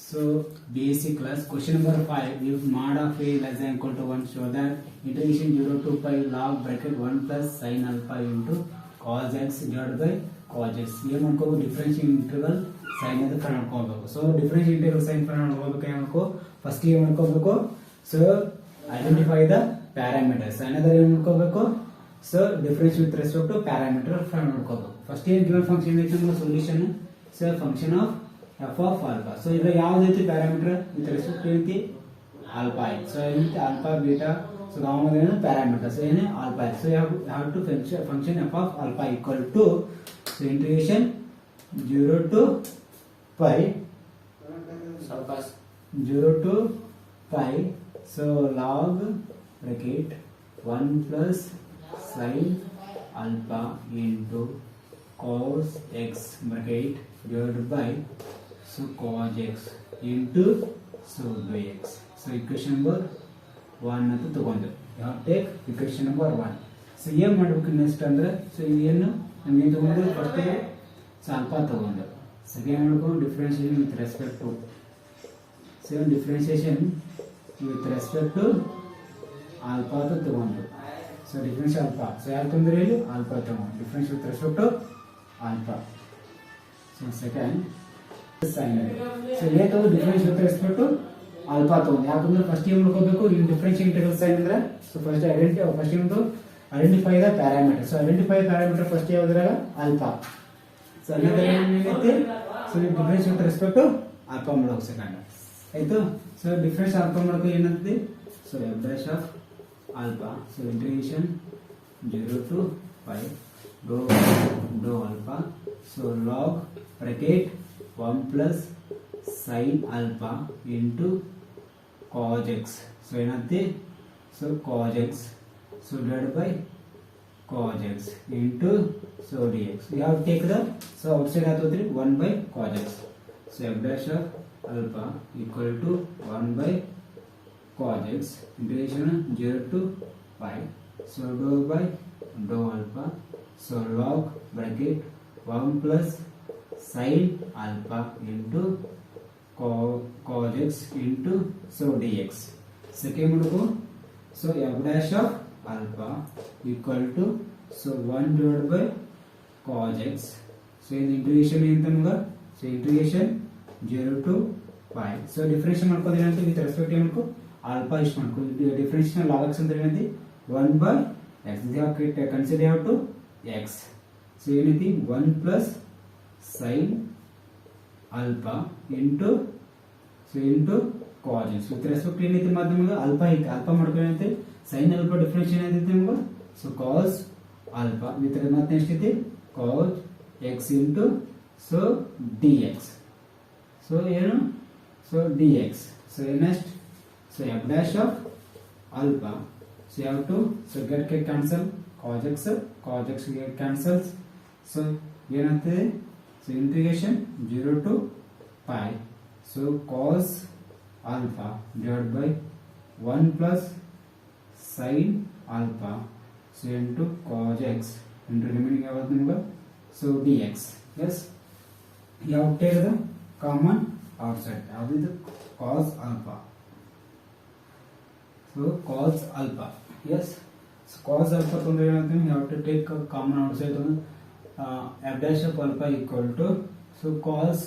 So basic class question number 5, if mod of a less than equal to 1, show that integration 0 to pi log bracket 1 plus sin alpha into cos x divided by cos x. ये हमको differential integral sin ಅದು find ಮಾಡ್ಕೋಬೇಕು. So differential integral sin find ಮಾಡ್ಕೋಬೇಕು ಏನಕ್ಕೆ first ಏನು ಮಾಡ್ಕೋಬೇಕು. So identify the parameters. sin ಅದರ ಏನು ಮಾಡ್ಕೋಬೇಕು. So differential with respect to parameter find ಮಾಡ್ಕೋಬೇಕು. ಫಸ್ಟ್ ಏನು given function ಐತೆ ನಮ್ಮ solution. So function of f of alpha. So इधर ಯಾವ್ದೈತಿ parameter with respect to alpha ಐತಿ. So ಇಲ್ಲಿ alpha beta so ನಾವು ಏನು ಪ್ಯಾರಾಮೀಟರ್ so ಏನು alpha ಐತಿ. So you have to function f of alpha equal to so integration 0 to pi 0 to pi so log bracket 1 plus sin alpha into cos x bracket divided by so cos x into so by x. So equation number 1 ಅಂತ ತಗೊಂಡು you have to take equation number 1. so ಏನು ಮಾಡಬೇಕು next ಅಂದ್ರೆ so ಏನು ನಮಗೆ ತಗೊಂಡು first so alpha ತಗೊಂಡು second ಮಾಡ್ಕೊಂಡು differentiation with respect to so differentiation with respect to alpha ಅಂತ ತಗೊಂಡು so ಡಿಫರೆನ್ಷಿಯಲ್ alpha so ಯಾರು ತೊಂದರೆ ಇಲ್ಲಿ alpha ತಗೊಂಡು differential with respect to alpha. So second sin. So ये तो differential with respect to alpha तोंद याकंದ್ರೆ first ಏನು ಮಾಡ್ಕೋಬೇಕು ಈ differential integral sin ಅಂದ್ರೆ so first identify the parameter. So identify the parameter first ಯಾವ್ದ್ರಾಗ alpha. So ಅಲ್ಲಿಂದ ಏನಿರುತ್ತೆ so differential with respect to alpha ಮಾಡೋಕೆ second ಆಯ್ತು. so differential alpha ಮಾಡೋಕೆ ಏನಂತದೆ so f dash of alpha so integration 0 to pi dou alpha so log bracket 1 plus sin alpha into cos x so ಏನಂತೆ so cos x so divided by cos x into so dx. You have to take the so outside ಆತೋದ್ರಿ 1 by cos x so f dash of alpha equal to 1 by cos x integration 0 to pi so dou by dou alpha so log bracket 1 plus sin alpha into cos x into so dx. Second one so f dash of alpha equal to so 1 divided by cos x so in integration enta namaga so integration 0 to pi so differential ಮಾಡ್ಕೋದು ಏನಂತ with respect to alpha ಇಷ್ಟ ಮಾಡ್ಕೋದು differential log x ಅಂದ್ರೆ ಏನಂತ 1 by x they have consider to x so ಏನೈತಿ 1 plus sin alpha into so into cos x with respect ಏನೈತಿ ಮಾಧ್ಯಮಗ alpha ಮಾಡ್ಕೊಳ್ಳಂತೆ sin alpha differentiate ಏನೈತಿ ನಮಗೆ so cos alpha with ಮತ್ತೆ ಎಷ್ಟೈತಿ cos x into so dx so ಏನು so dx so next so f dash of alpha so you have to so get cancel cos x get cancels so ಏನಂತೆ so integration 0 to pi so cos alpha divided by 1 plus sin alpha so into cos x into remaining ಯಾವುದು ನಿಮಗೆ so dx. Yes, you have to take the common outside ಯಾವುದು cos alpha so cos alpha. Yes, so cos alpha ತೊಂದ್ರೆ ಏನಂತ you have to take a common outside f dash of alpha equal to so cos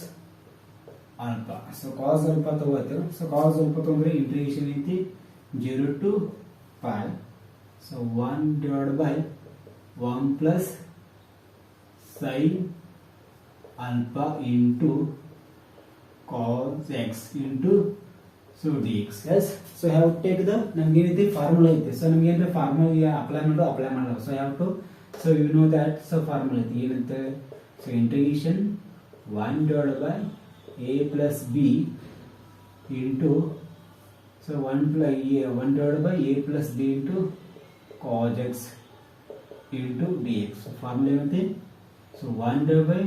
alpha so cos alpha ತಗೋತೀವಿ so cos alpha ತೊಂದ್ರೆ integration ಐತಿ 0 to pi so 1 divided by 1 plus sin alpha into cos x into so dx. Yes, so you have to take the ನಮಗೆ ಏನೈತಿ formula ಐತಿ so ನಮಗೆ ಏನ್ರ formula apply ಮಾಡಲ್ಲ so you have to so you know that so formula ಐತಿ ಏನಂತ so integration 1 divided by a plus b into so 1 divided by a plus b into cos x into dx. So formula ಏನಂತೆ so 1 divided by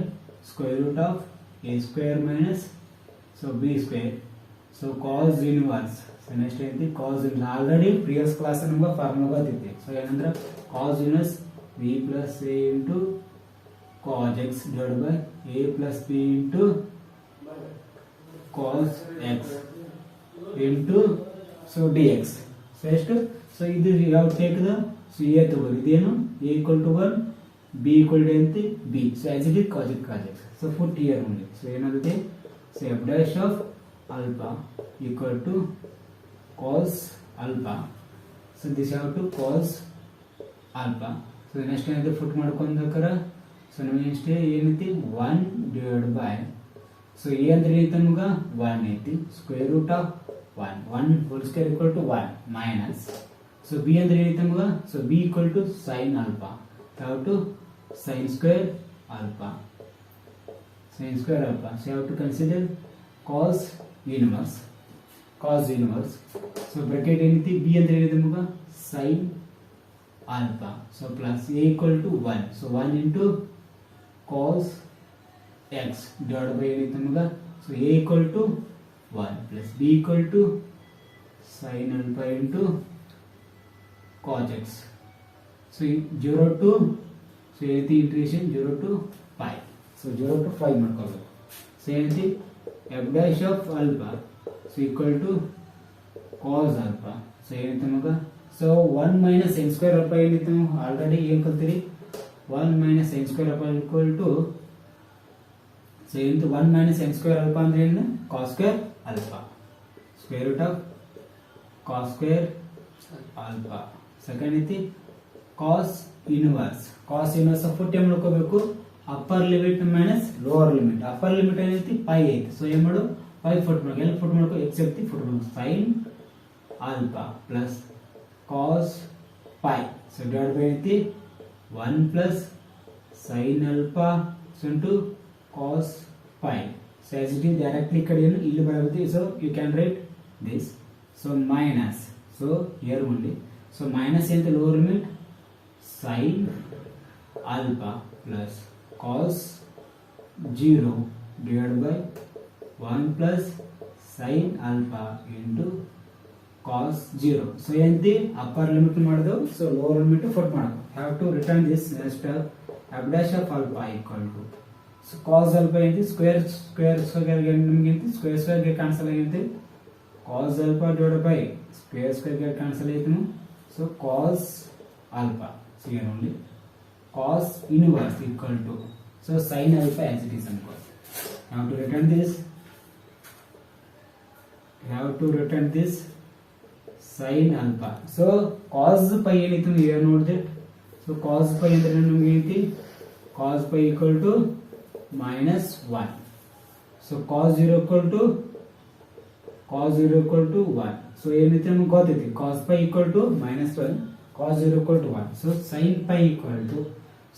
square root of a square minus so b square so cos inverse so next ಏನಂತೆ cos inverse already previous class ನಮಗೆ formula ಗೊತ್ತಿದೆ so ಏನಂದ್ರೆ cos inverse b plus a into cos x divided by a plus b into cos x into so dx. So ಎಷ್ಟು so ಇದು ಯಾವ take the so a ತಗೋರಿ ಇದೇನು a equal to 1 b equal to ಅಂತ b. So as it is cos it cos x. So put here only. So ಏನಾಗುತ್ತೆ so f dash of alpha equal to cos alpha. So this have to cos alpha. So next ಏನಾಗುತ್ತೆ put ಮಾಡ್ಕೊಂಡಾಕರ so ನಮಗೆ ಇಷ್ಟೇ ಏನೈತಿ 1 divided by so a ಅಂದ್ರೆ ಏನೈತಿ ನಮಗ 1 ಐತಿ square root of 1 whole square equal to 1 minus so b ಅಂದ್ರೆ ಏನೈತಿ ನಮಗ so b equal to sin alpha how to sin square alpha so you have to consider cos inverse so bracket ಏನೈತಿ b ಅಂದ್ರೆ ಏನೈತಿ ನಮಗ sin alpha so plus a equal to 1 so 1 into cos x divided by ಏನೈತಿ ನಮಗ so a equal to 1 plus b equal to sin alpha into cos x so 0 to so ಏನೈತಿ integration 0 to pi so 0 to 5 ಮಾಡ್ಕೋಬೇಕು so ಏನೈತಿ f dash of alpha so equal to cos alpha so ಏನೈತಿ ನಮಗ so 1 minus sin square alpha ಏನೈತಿ ನಾವು already ಏನು ಕಲ್ತಿರಿ 1 minus sin square alpha equal to so into 1 minus sin square alpha ಅಂದ್ರೆ ಏನು cos square alpha square root of cos square alpha second ಐತಿ cos inverse foot ಏನು ಮಾಡ್ಕೋಬೇಕು upper limit minus lower limit upper limit ಏನೈತಿ pi ಐತಿ so ಏನು ಮಾಡು pi foot ಮಾಡ್ಕೊ ಎಲ್ಲಿ ಫುಟ್ ಮಾಡ್ಕೊ ಎಕ್ಸ್ ಐತಿ ಫುಟ್ ಮಾಡ್ಕೊ sin alpha plus cos pi so divided by ಐತಿ 1 plus sin alpha so into cos pi so as it is directly ಕಡೆಯನ್ನು ಇಲ್ಲಿ ಬರುತ್ತೆ so you can write this so minus so here only so minus into lower limit sin alpha plus cos 0 divided by 1 plus sin alpha into cos 0 so ಎಂತಿ upper limit ಮಾಡಿದೆವು so lower limit foot ಮಾಡೋದು have to return this next f dash of alpha equal to so cos alpha ಎಂತಿ square ಗೆ ನಮಗೆ square ಗೆ cancel ಆಗಿದೆ cos alpha divided by square ಗೆ cancel ಆಯಿತು so cos alpha so here only cos inverse equal to so sin alpha as it is equal have to return this sin alpha so cos pi ಏನಿತ್ತು ನೀವು ನೋಡಿದ್ರೆ so cos pi ಅಂದ್ರೆ ನಮಗೆ ಏನೈತಿ cos pi equal to minus 1 so cos 0 equal to 1 so ಏನೈತಿ ನಮಗೆ ಗೊತ್ತೈತಿ cos pi equal to minus 1 cos 0 equal to 1 so sin pi equal to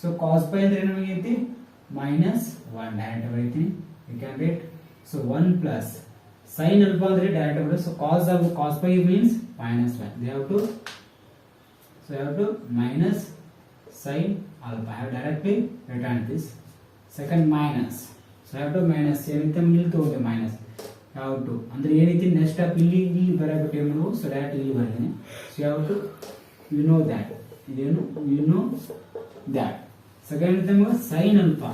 so cos pi ಅಂದ್ರೆ ನಮಗೆ ಏನೈತಿ minus 1 ಡೈರೆಕ್ಟ್ ಬರೀತೀನಿ you can write so 1 plus sin alpha ಅಂದ್ರೆ direct ಬರುತ್ತೆ so cos pi means minus 1 they have to minus sin alpha I have directly written this second minus so I have to minus ಏನೈತಿ ಇಲ್ಲಿ ತಗೊಂಡೆ minus have to ಅಂದ್ರೆ ಏನೈತಿ next step ಇಲ್ಲಿ ಬರಬೇಕು ಏನು so ಡೈರೆಕ್ಟ್ ಇಲ್ಲಿ ಬರ್ತೀನಿ so you have to you know that second thing was sin alpha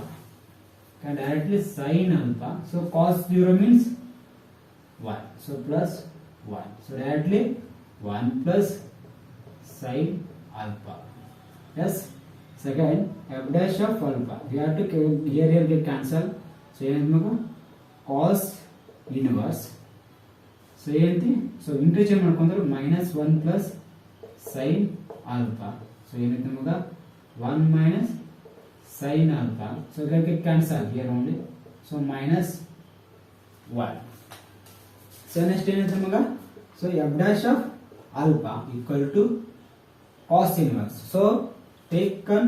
can directly sin alpha so cos 0 means 1 so plus 1 so directly 1 plus sin alpha yes second f dash of alpha we have to here get cancel so ಏನಂತ cos inverse so ಏನಂತಿ so interchange ಮಾಡ್ಕೊಂಡ್ರೆ -1 plus sin alpha so ಏನಂತ ನಮಗ 1 minus sin alpha so get cancel here only so minus 1 so next ಏನಂತ ನಮಗ so f dash of alpha equal to cos inverse so taken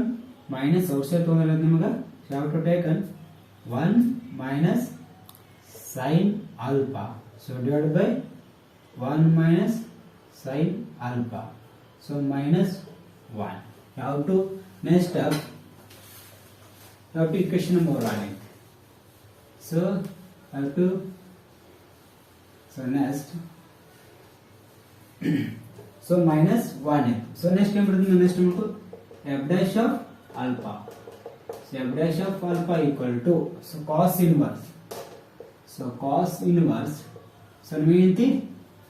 minus outside ತಗೊಂಡ್ರೆ ನಮಗ so have to taken 1 minus sin alpha so divided by 1 minus sin alpha so minus 1 you have to next step you have to equation number 1 so have to so next so minus 1 so next time next number f dash of alpha so f dash of alpha equal to so cos inverse So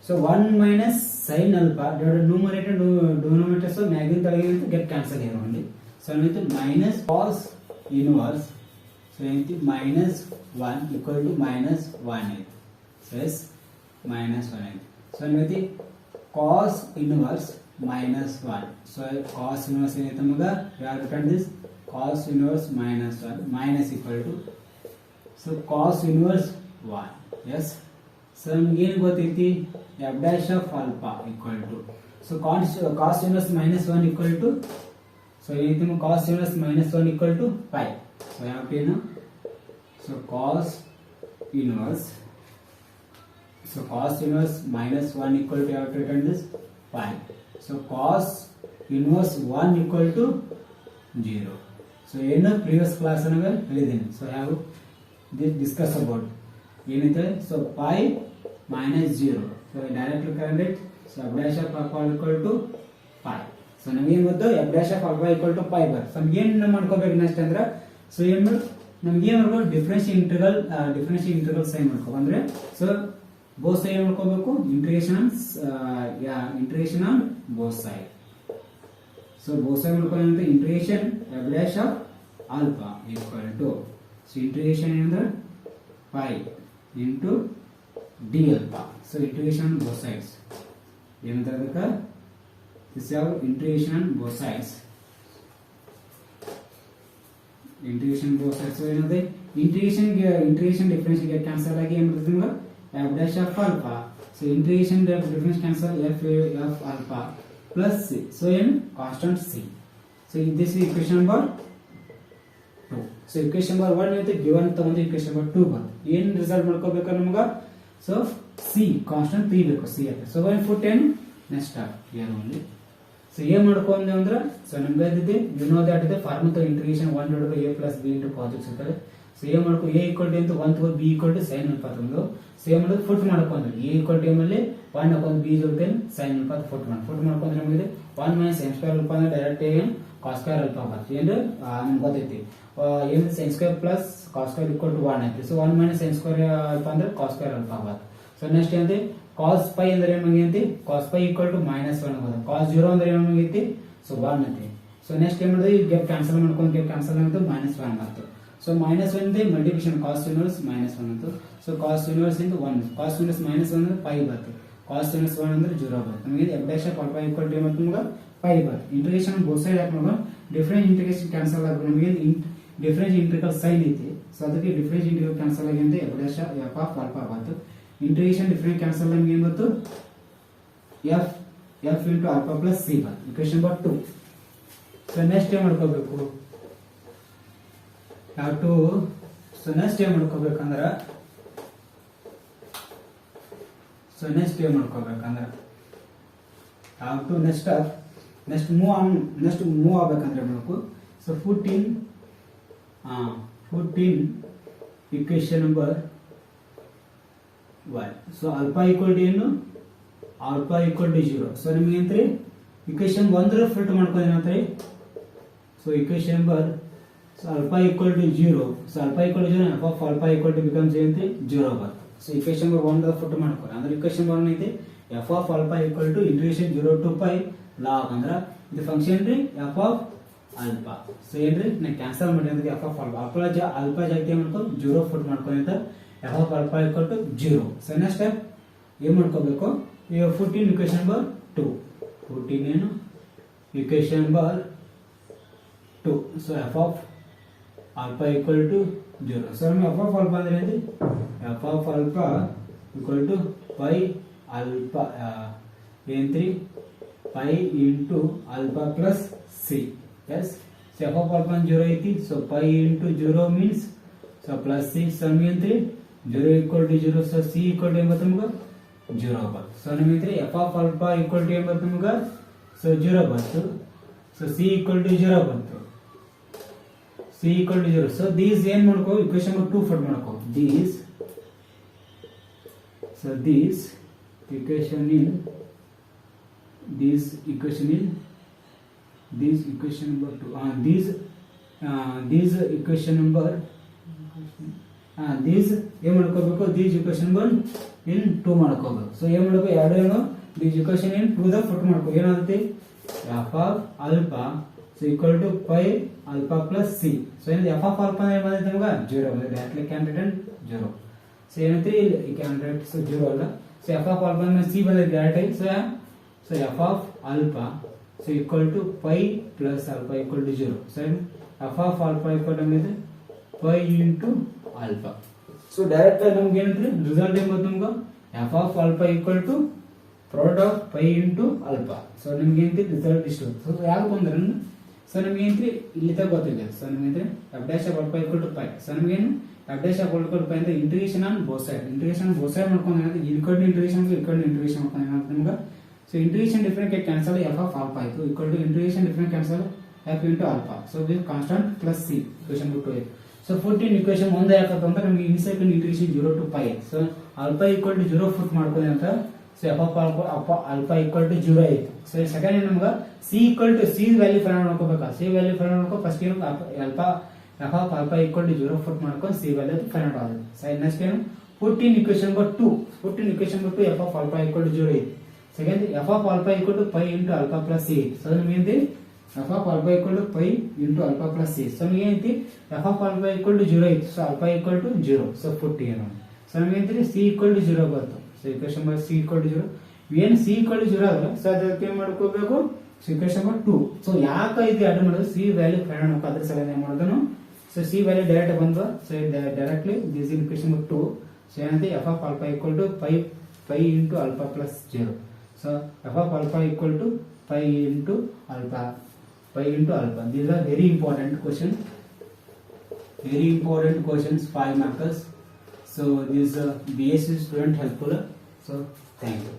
so 1 minus sin alpha divided numerator and denominator, so magnitude get cancelled here only. So minus cos inverse, so minus 1 equal to minus 1/8. So yes, minus 1/8. So cos inverse minus 1. So cos inverse we have written this cos inverse minus 1 minus equal to, so cos inverse 1. Yes. So again ಗೊತ್ತೈತಿ f dash of alpha equal to, so cos inverse minus 1 equal to, so ಏನೈತಿ cos inverse minus 1 equal to pi. So ಯಾವ ಏನು, so cos inverse, so cos inverse minus 1 equal to, have to written this pi. So cos inverse 1 equal to 0. So ಏನು previous class ಅನ್ನು ಹೇಳಿದ್ದೀನಿ. So have this discuss about ಏನೈತೆ, so pi minus 0. So directly can write, so f dash of alpha equal to pi. So ನಮಗೆ ಏನು ಗೊತ್ತು, f dash of alpha equal to pi bar. So ನಮಗೆ ಏನು ಮಾಡ್ಕೋಬೇಕು next ಅಂದ್ರೆ, so ಏನು ನಮಗೆ ಏನು ಮಾಡ್ಬೇಕು, ಡಿಫರೆನ್ಷಿಯಲ್ ಇಂಟೆಗ್ರಲ್ ಸೈನ್ ಮಾಡ್ಕೋ ಅಂದ್ರೆ, ಸೊ ಬೋತ್ ಸೈಡ್ ಏನು ಮಾಡ್ಕೋಬೇಕು, integration on both side. So both side ಮಾಡ್ಕೊಂಡ್ರೆ integration f dash of alpha equal to, so integration ಏನಂದ್ರೆ pi into d alpha. So integration on both sides. ಏನಂದ್ರೆ ಅದಕ್ಕೆ this is integration on both sides. Integration both sides. So ಏನಂದ್ರೆ integration difference get cancel ಆಗಿ ಏನು ಬರ್ತದೆ ನಿಮಗೆ f dash of alpha. So integration difference cancel f alpha plus c. So ಏನು constant c. So this is equation number 2. So equation number 1 ಐತೆ given ತಗೊಂಡು equation number 2 ಬಂತು. ಏನು ರಿಸಲ್ಟ್ ಮಾಡ್ಕೋಬೇಕು ನಮಗೆ, so c constant 3 ಬೇಕು, c ಅಂತ. So when put in next step here only. So ಏನು ಮಾಡ್ಕೊಂಡೆ ಅಂದ್ರೆ, so ನಮಗೆ ಇದಿದೆ you know that the formula integration 1 divided by a plus b into cos x ಇರ್ತದೆ. So ಏನು ಮಾಡ್ಕೊ a equal to into 1 to b equal to sin alpha ತಂದು, so ಏನು ಮಾಡೋದು ಫುಟ್ ಮಾಡ್ಕೊಂಡ್ರೆ a equal to m ಅಲ್ಲಿ 1 ಹಾಕೊಂಡು b ಜೊತೆ sin alpha ಫುಟ್ ಮಾಡ್ಕೊಂಡ್ರೆ ನಮಗೆ 1 minus sin square alpha ಅಂದ್ರೆ ಡೈರೆಕ್ಟ್ ಏನು cos square alpha ಬರ್ತದೆ. ಏನು ನಮ್ಗೆ ಗೊತ್ತೈತಿ ಏನು sin square plus cos square equal to 1 ಐತಿ. So 1 minus sin square alpha ಅಂದ್ರೆ cos square alpha ಬರ್ತದೆ. ಸೊ ನೆಕ್ಸ್ಟ್ ಏನಂತೆ cos pi ಅಂದ್ರೆ ಏನಾಗೈತಿ, cos pi equal to minus 1 ಆಗುತ್ತೆ. cos 0 ಅಂದ್ರೆ ಏನಾಗೈತಿ, ಸೊ 1 ಐತಿ. ಸೊ ನೆಕ್ಸ್ಟ್ ಏನು ಮಾಡೋದು, ಈಗ ಕ್ಯಾನ್ಸಲ್ ಮಾಡ್ಕೊಂಡು ಕ್ಯಾನ್ಸಲ್ ಆಗುತ್ತೆ minus 1 ಬರ್ತದೆ. ಸೊ minus 1 ಇಂದ ಮಲ್ಟಿಪ್ಲಿಕೇಶನ್ cos inverse minus 1 ಅಂತ. So cos inverse into 1, cos inverse minus 1 ಅಂದ್ರೆ pi ಬರ್ತದೆ. cos inverse 1 ಅಂದ್ರೆ 0 ಬರ್ತದೆ. ನಮಗೆ f dash of alpha equal to ಏನಾಗುತ್ತೆ ನಮಗೆ pi ಬರ್ತದೆ. ಇಂಟಿಗ್ರೇಷನ್ ಬೋತ್ ಸೈಡ್ ಹಾಕಿ ನೋಡೋಣ, ಡಿಫರೆನ್ಸ್ ಇಂಟಿಗ್ರೇಷನ್ ಕ್ಯಾನ್ಸಲ್ ಆಗುತ್ತೆ. ನಮಗೆ ಡಿಫರೆನ್ಸ್ ಇಂಟಿಗ್ರಲ್ ಸೈನ್ ಐತಿ, ಸೊ ಅದಕ್ಕೆ ಡಿಫರೆನ್ಸ್ ಇಂಟಿಗ್ರಲ್ ಕ್ಯಾನ್ಸಲ್ ಆಗಿ ಅಂತ f dash of alpha ಬಂತು. ಇಂಟಿಗ್ರೇಷನ್ ಡಿಫರೆನ್ಸ್ ಕ್ಯಾನ್ಸಲ್ ಆಗಿ ಏನು ಬಂತು, f into alpha plus c ಬಂತು. Equation number 2. ಸೊ ನೆಕ್ಸ್ಟ್ ಏನು ಮಾಡ್ಕೋಬೇಕು, ನಾವು ಟು, ಸೊ ನೆಕ್ಸ್ಟ್ ಏನು ಮಾಡ್ಕೋಬೇಕಂದ್ರೆ, ಸೊ ನೆಕ್ಸ್ಟ್ ಏನು ಮಾಡ್ಕೋಬೇಕಂದ್ರೆ how to next move ಆಗಬೇಕಂದ್ರೆ ಮಾಡಬೇಕು. So 14 equation number 1. So alpha equal to ಏನು, alpha equal to 0. ಸೊ ನಿಮಗೆ ಏನ್ರಿ equation 1 ರ ಫಿಟ್ ಮಾಡ್ಕೊಂಡು ಏನಂತಾರೆ, so equation number, so alpha equal to 0. So alpha equal to 0, f of alpha equal to becomes ಏನಂತೆ 0 ಬರ್ತದೆ. ಸೊ equation number 1 ರ fit ಮಾಡ್ಕೊಳ್ಳಿ. ಅಂದ್ರೆ equation 1 ಐತಿ f of alpha equal to integration 0 to pi log, ಅಂದ್ರೆ ಇದು function ರೀ f of alpha. So ಏನ್ರಿ ನಾ ಕ್ಯಾನ್ಸಲ್ ಮಾಡಿ ಅಂದ್ರೆ f of alpha ಜಾಗಕ್ಕೆ ಮಾಡ್ಕೊಂಡು 0 ಫುಟ್ ಮಾಡ್ಕೊಂಡು ಅಂತ f of alpha equal to 0. So next step ಏನು ಮಾಡ್ಕೋಬೇಕು, ಈಗ 14 equation number 2. 14 ಏನು equation number 2. So f of alpha equal to 0. So ನಮಗೆ f of alpha ಅಂದ್ರೆ ಏನು, f of alpha equal to pi alpha ಏನ್ರಿ pi into alpha plus c. yes, so f of alpha 0 ಐತಿ. So pi into 0 means so plus 6 sum ಏನ್ರಿ 0 equal to 0. so c equal to ಏನು ಬರ್ತದೆ ನಮಗೆ 0 ಬರ್ತದೆ. So ನಮಗೆ f of alpha equal to ಏನು ಬರ್ತದೆ ನಮಗೆ, ಸೊ 0 ಬಂತು. ಸೊ c equal to 0 ಬಂತು. c equal to 0. so these ಏನು ಮಾಡ್ಕೋ, equation number 2 ಫಿಟ್ ಮಾಡ್ಕೋ. these, so these equation in this equation number 2, these equation number these ಏನು ಮಾಡ್ಕೋಬೇಕು these equation in 2 ಮಾಡ್ಕೋಬೇಕು. ಸೊ ಏನು ಮಾಡಬೇಕು ಎರಡೇನು these equation in 2 ದ ಪುಟ್ ಮಾಡ್ಕೋ ಏನಾಗುತ್ತೆ f of alpha so equal to pi alpha plus c. So ಏನು f of alpha ಏನು ಬಂದಿದೆ ನಮಗೆ 0 ಬಂದಿದೆ ಡೈರೆಕ್ಟ್ಲಿ ಕ್ಯಾನ್ ರಿಟರ್ನ್ 0. ಸೊ ಏನಂದ್ರೆ ಇಲ್ಲಿ ಕ್ಯಾನ್ ರೈಟ್ ಸೊ 0 ಅಲ್ಲ. ಸೊ f of alpha ಮೇಲೆ c ಬಂದಿದೆ direct so f of alpha so equal to pi plus alpha equal to 0. so f of alpha equal to ಇದೆ pi into alpha. so direct ನಮಗೆ ಏನಂದ್ರೆ result ಏನು ಬಂತು ನಮಗೆ f of alpha equal to product of pi into alpha. so ನಿಮಗೆ ಏನಂತೆ result ಇಷ್ಟು. So ಯಾರು ಬಂದ್ರೆ ಸೊ ನಮಗೆ ಏನಂದ್ರೆ ಇಲ್ಲಿ ತಗ ಗೊತ್ತಿದೆ. ಸೊ ನಮಗೆ f dash of alpha equal to pi. So ನಮಗೆ ಏನು f dash of alpha equal to pi ಅಂದ್ರೆ ಇಂಟಿಗ್ರೇಷನ್ ಆನ್ ಬೋತ್ ಸೈಡ್ ಮಾಡ್ಕೊಂಡು ಏನಾಗುತ್ತೆ ಈ ಕಡೆ ಇಂಟಿಗ್ರೇಷನ್ ಮಾಡ್ಕೊಂಡು ಏನಾಗುತ್ತೆ ನಮಗೆ so integration different get cancel f of alpha equal to integration different cancel f into alpha. so this constant plus c equation 2a. so 14 equation ಒಂದೇ ಯಾಕಂತ ಅಂದ್ರೆ ನಮಗೆ inside integration 0 to pi. so alpha equal to 0 foot ಮಾಡ್ಕೊಳ್ಳಿ ಅಂತ. so f of alpha equal to 0 ಆಯ್ತು. so second ನಮಗೆ c equal to c value find ಮಾಡ್ಕೋಬೇಕಾ. c value find ಮಾಡ್ಕೋ ಫಸ್ಟ್ ಏನು alpha f of alpha equal to 0 put ಮಾಡ್ಕೊಂಡು c value find ಆಗುತ್ತೆ. so next ಏನು 14 equation 2 f of alpha equal to 0 ಆಯ್ತು. second f of alpha equal to pi into alpha plus c. so ನಮಗೆ f of alpha equal to pi into alpha plus c. so ನಮಗೆ f of alpha equal to 0 ಇತ್ತು. so alpha equal to 0 so 40 ಏನು. so ನಮಗೆ c equal to 0 ಬಂತು. so equation number c equal to 0 ಏನು c equal to 0 ಆದ್ರೆ so ಅದಕ್ಕೆ ಏನು ಮಾಡ್ಕೋಬೇಕು so equation number 2. so ಯಾಕೆ ಇದು ಆಡ್ ಮಾಡೋದು c ವ್ಯಾಲ್ಯೂ ಫೈಂಡ್ ಮಾಡಬೇಕು ಅದ್ರ ಸಲ ಏನು ಮಾಡೋದನು so c ವ್ಯಾಲ್ಯೂ ಡೈರೆಕ್ಟ್ ಬಂತು. so directly this is equation number 2. so ಏನಂತೆ f of alpha equal to pi into alpha plus 0. so f of alpha equal to pi into alpha. These are very important questions 5 markers. so this BSc student helpful. so thank you.